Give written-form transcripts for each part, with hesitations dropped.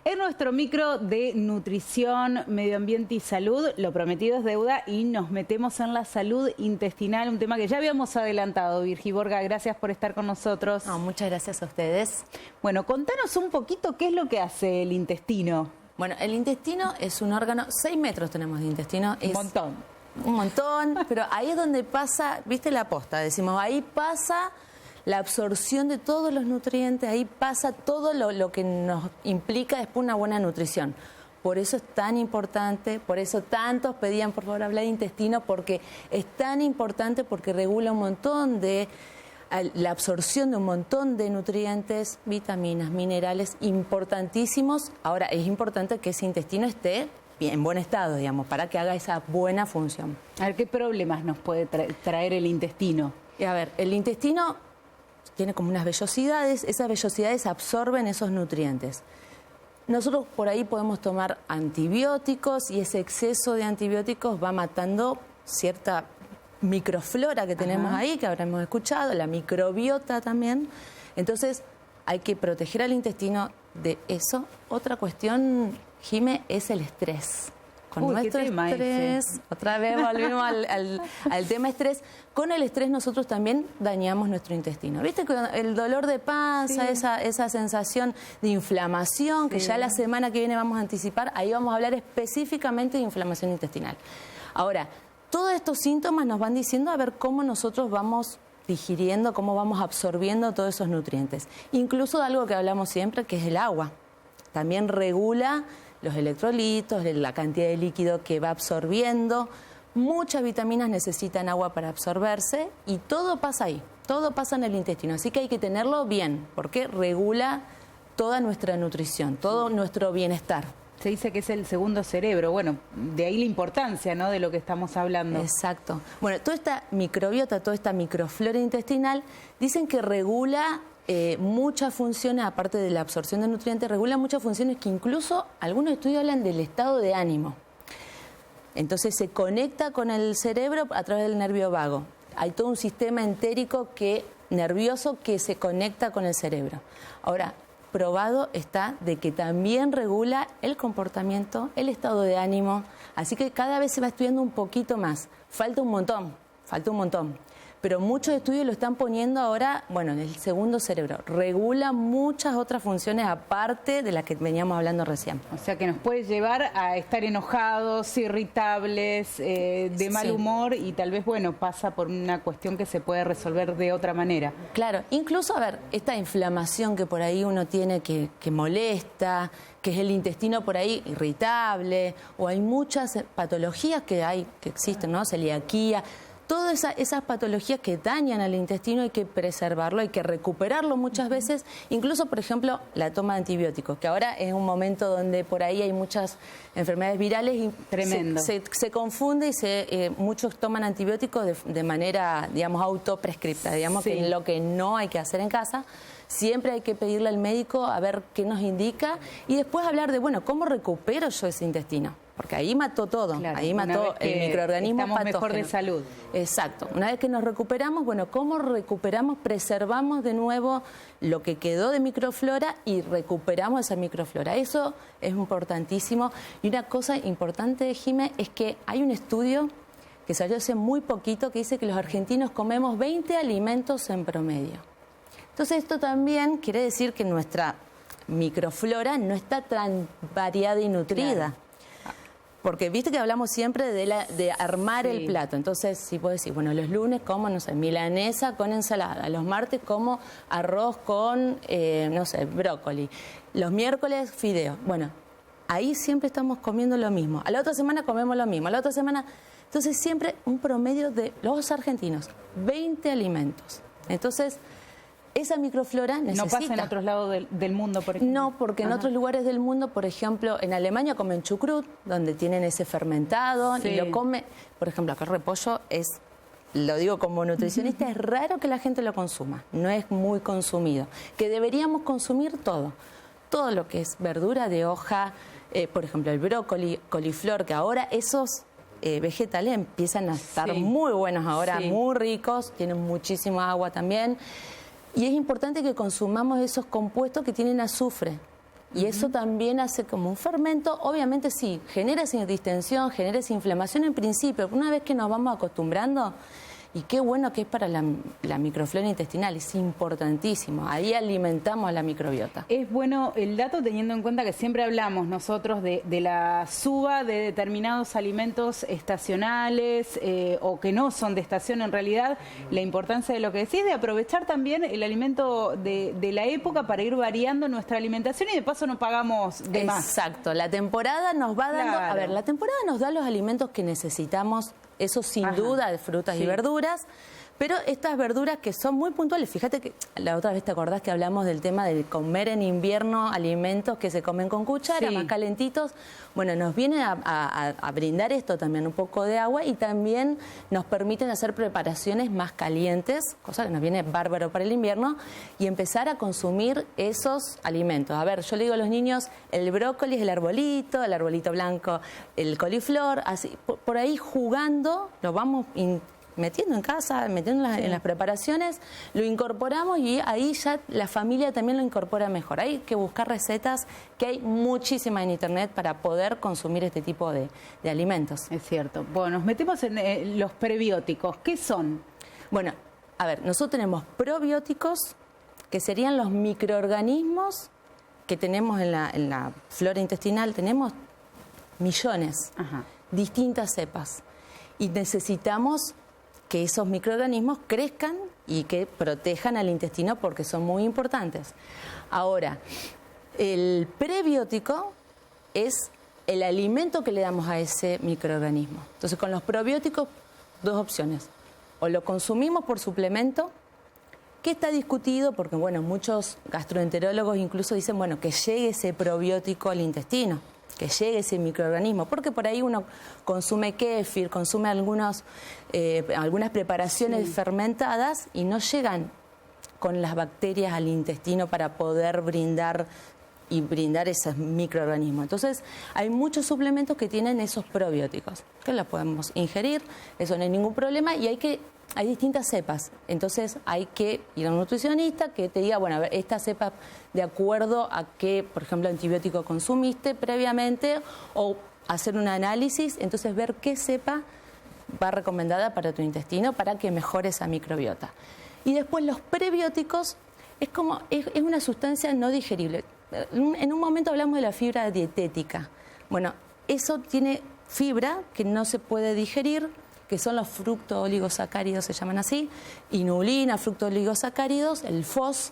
En nuestro micro de nutrición, medio ambiente y salud, lo prometido es deuda y nos metemos en la salud intestinal, un tema que ya habíamos adelantado. Virgi Borga, gracias por estar con nosotros. No, muchas gracias a ustedes. Bueno, contanos un poquito qué es lo que hace el intestino. Bueno, el intestino es un órgano, 6 metros tenemos de intestino. Un montón. Un montón, pero ahí es donde pasa, viste la posta, decimos, ahí pasa la absorción de todos los nutrientes, ahí pasa todo lo que nos implica después una buena nutrición. Por eso es tan importante, por eso tantos pedían por favor hablar de intestino, porque es tan importante porque regula un montón de la absorción de un montón de nutrientes, vitaminas, minerales importantísimos. Ahora, es importante que ese intestino esté en buen estado, digamos, para que haga esa buena función. A ver, ¿qué problemas nos puede traer el intestino? A ver, el intestino tiene como unas vellosidades, esas vellosidades absorben esos nutrientes. Nosotros por ahí podemos tomar antibióticos y ese exceso de antibióticos va matando cierta microflora que tenemos ahí, que habremos escuchado, la microbiota también. Entonces hay que proteger al intestino de eso. Otra cuestión, Jime, es el estrés. Con nuestro estrés, otra vez volvimos al tema estrés. Con el estrés nosotros también dañamos nuestro intestino. ¿Viste que el dolor de panza, sí, esa sensación de inflamación, que ya la semana que viene vamos a anticipar, ahí vamos a hablar específicamente de inflamación intestinal. Ahora, todos estos síntomas nos van diciendo a ver cómo nosotros vamos digiriendo, cómo vamos absorbiendo todos esos nutrientes. Incluso de algo que hablamos siempre, que es el agua. También regula los electrolitos, la cantidad de líquido que va absorbiendo. Muchas vitaminas necesitan agua para absorberse y todo pasa ahí, todo pasa en el intestino. Así que hay que tenerlo bien, porque regula toda nuestra nutrición, todo nuestro bienestar. Se dice que es el segundo cerebro, bueno, de ahí la importancia, ¿no?, de lo que estamos hablando. Exacto. Bueno, toda esta microbiota, toda esta microflora intestinal, dicen que regula muchas funciones, aparte de la absorción de nutrientes, regula muchas funciones que incluso algunos estudios hablan del estado de ánimo. Entonces se conecta con el cerebro a través del nervio vago. Hay todo un sistema entérico nervioso que se conecta con el cerebro. Ahora, probado está de que también regula el comportamiento, el estado de ánimo, así que cada vez se va estudiando un poquito más. Falta un montón. Pero muchos estudios lo están poniendo ahora, bueno, en el segundo cerebro. Regula muchas otras funciones aparte de las que veníamos hablando recién. O sea, que nos puede llevar a estar enojados, irritables, de mal humor y tal vez, bueno, pasa por una cuestión que se puede resolver de otra manera. Claro, incluso, a ver, esta inflamación que por ahí uno tiene que molesta, que es el intestino por ahí irritable, o hay muchas patologías que existen, ¿no? Celiaquía. Todas esas patologías que dañan al intestino hay que preservarlo, hay que recuperarlo muchas veces, incluso, por ejemplo, la toma de antibióticos, que ahora es un momento donde por ahí hay muchas enfermedades virales y se confunde y muchos toman antibióticos de manera, digamos, autoprescripta, digamos, que es lo que no hay que hacer en casa. Siempre hay que pedirle al médico a ver qué nos indica y después hablar de, bueno, ¿cómo recupero yo ese intestino? Porque ahí mató todo, claro, ahí mató el microorganismo estamos patógeno. Mejor de salud. Exacto. Una vez que nos recuperamos, bueno, ¿cómo recuperamos? Preservamos de nuevo lo que quedó de microflora y recuperamos esa microflora. Eso es importantísimo. Y una cosa importante, Jime, es que hay un estudio que salió hace muy poquito que dice que los argentinos comemos 20 alimentos en promedio. Entonces esto también quiere decir que nuestra microflora no está tan variada y nutrida. Claro. Porque viste que hablamos siempre de armar el plato. Entonces, si puedo decir, bueno, los lunes como, no sé, milanesa con ensalada. Los martes como arroz con, no sé, brócoli. Los miércoles, fideo. Bueno, ahí siempre estamos comiendo lo mismo. A la otra semana comemos lo mismo. A la otra semana... Entonces, siempre un promedio de los argentinos, 20 alimentos. Entonces... esa microflora necesita... ¿No pasa en otros lados del mundo, por ejemplo? No, porque en otros lugares del mundo, por ejemplo, en Alemania comen chucrut, donde tienen ese fermentado, y lo come... Por ejemplo, acá el repollo es, lo digo como nutricionista, es raro que la gente lo consuma, no es muy consumido. Que deberíamos consumir todo lo que es verdura de hoja, por ejemplo, el brócoli, coliflor, que ahora esos... vegetales empiezan a estar muy buenos ahora, muy ricos, tienen muchísima agua también. Y es importante que consumamos esos compuestos que tienen azufre. Y eso también hace como un fermento. Obviamente sí, genera esa distensión, genera esa inflamación en principio, pero una vez que nos vamos acostumbrando, y qué bueno que es para la microflora intestinal, es importantísimo. Ahí alimentamos a la microbiota. Es bueno el dato teniendo en cuenta que siempre hablamos nosotros de la suba de determinados alimentos estacionales o que no son de estación en realidad. La importancia de lo que decís, de aprovechar también el alimento de la época para ir variando nuestra alimentación y de paso no pagamos de más. Exacto, la temporada nos va dando... Claro. A ver, la temporada nos da los alimentos que necesitamos. Eso sin duda, de frutas y verduras, pero estas verduras que son muy puntuales. Fíjate que la otra vez te acordás que hablamos del tema de comer en invierno alimentos que se comen con cuchara, más calentitos. Bueno, nos viene a brindar esto también, un poco de agua, y también nos permiten hacer preparaciones más calientes, cosa que nos viene bárbaro para el invierno, y empezar a consumir esos alimentos. A ver, yo le digo a los niños, el brócoli es el arbolito blanco, el coliflor, así, por ahí jugando, lo vamos metiendo en casa, metiendo en las preparaciones, lo incorporamos y ahí ya la familia también lo incorpora mejor. Hay que buscar recetas, que hay muchísimas en internet para poder consumir este tipo de alimentos. Es cierto. Bueno, nos metemos en los prebióticos. ¿Qué son? Bueno, a ver, nosotros tenemos probióticos, que serían los microorganismos que tenemos en la flora intestinal. Tenemos millones, distintas cepas, y necesitamos que esos microorganismos crezcan y que protejan al intestino porque son muy importantes. Ahora, el prebiótico es el alimento que le damos a ese microorganismo. Entonces, con los probióticos, dos opciones. O lo consumimos por suplemento, que está discutido porque, bueno, muchos gastroenterólogos incluso dicen, bueno, que llegue ese probiótico al intestino, que llegue ese microorganismo, porque por ahí uno consume kéfir, consume algunas preparaciones fermentadas y no llegan con las bacterias al intestino para poder brindar esos microorganismos. Entonces, hay muchos suplementos que tienen esos probióticos, que los podemos ingerir, eso no hay ningún problema, y hay distintas cepas. Entonces, hay que ir a un nutricionista que te diga, bueno, a ver, esta cepa de acuerdo a qué, por ejemplo, antibiótico consumiste previamente, o hacer un análisis, entonces ver qué cepa va recomendada para tu intestino para que mejore esa microbiota. Y después los prebióticos es una sustancia no digerible. En un momento hablamos de la fibra dietética. Bueno, eso tiene fibra que no se puede digerir, que son los fructooligosacáridos, se llaman así, inulina, fructooligosacáridos, el FOS,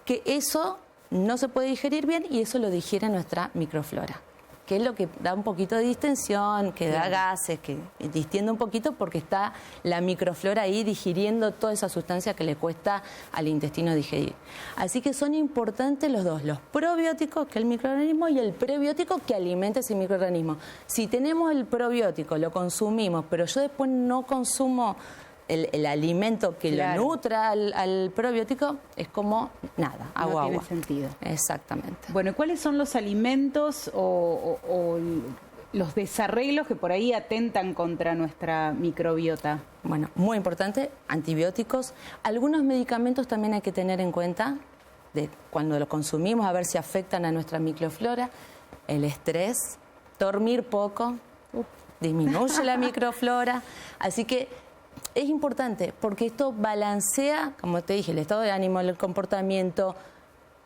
que eso no se puede digerir bien y eso lo digiere nuestra microflora, que es lo que da un poquito de distensión, que da gases, que distiende un poquito porque está la microflora ahí digiriendo toda esa sustancia que le cuesta al intestino digerir. Así que son importantes los dos, los probióticos, que es el microorganismo, y el prebiótico, que alimenta ese microorganismo. Si tenemos el probiótico, lo consumimos, pero yo después no consumo el alimento que lo nutra al probiótico, es como nada, agua. No tiene sentido. Exactamente. Bueno, ¿cuáles son los alimentos o los desarreglos que por ahí atentan contra nuestra microbiota? Bueno, muy importante, antibióticos. Algunos medicamentos también hay que tener en cuenta de cuando los consumimos, a ver si afectan a nuestra microflora. El estrés, dormir poco, disminuye la microflora. Así que es importante porque esto balancea, como te dije, el estado de ánimo, el comportamiento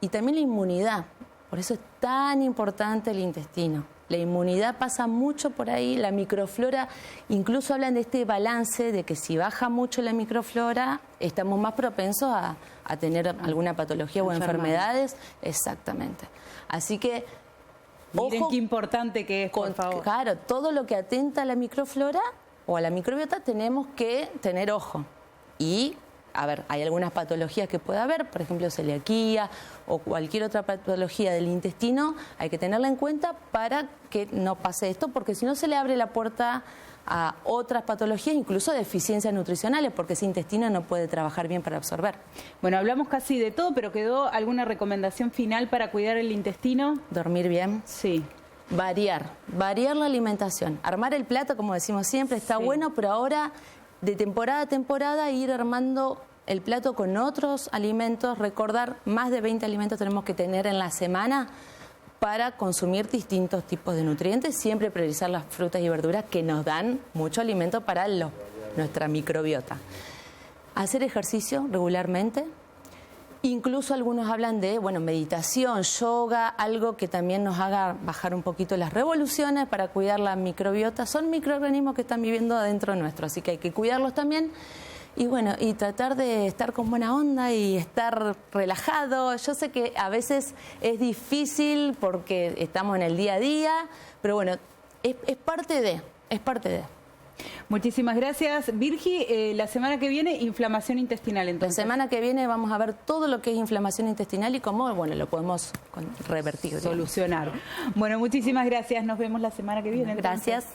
y también la inmunidad. Por eso es tan importante el intestino. La inmunidad pasa mucho por ahí, la microflora, incluso hablan de este balance de que si baja mucho la microflora, estamos más propensos a tener alguna patología o enfermedades. Exactamente. Así que, miren ojo, qué importante que es, por favor. Claro, todo lo que atenta a la microflora o a la microbiota tenemos que tener ojo. Y, a ver, hay algunas patologías que puede haber, por ejemplo, celiaquía o cualquier otra patología del intestino, hay que tenerla en cuenta para que no pase esto, porque si no se le abre la puerta a otras patologías, incluso deficiencias nutricionales, porque ese intestino no puede trabajar bien para absorber. Bueno, hablamos casi de todo, pero ¿quedó alguna recomendación final para cuidar el intestino? Dormir bien. Sí. Variar la alimentación. Armar el plato, como decimos siempre, está bueno, pero ahora de temporada a temporada ir armando el plato con otros alimentos. Recordar, más de 20 alimentos tenemos que tener en la semana para consumir distintos tipos de nutrientes, siempre priorizar las frutas y verduras que nos dan mucho alimento para nuestra microbiota. Hacer ejercicio regularmente. Incluso algunos hablan de, meditación, yoga, algo que también nos haga bajar un poquito las revoluciones para cuidar la microbiota. Son microorganismos que están viviendo adentro nuestro, así que hay que cuidarlos también. Y tratar de estar con buena onda y estar relajado. Yo sé que a veces es difícil porque estamos en el día a día, pero es parte de. Muchísimas gracias, Virgi. La semana que viene, inflamación intestinal, entonces. La semana que viene vamos a ver todo lo que es inflamación intestinal y cómo, lo podemos revertir. Solucionar. Bueno, muchísimas gracias. Nos vemos la semana que viene. Gracias.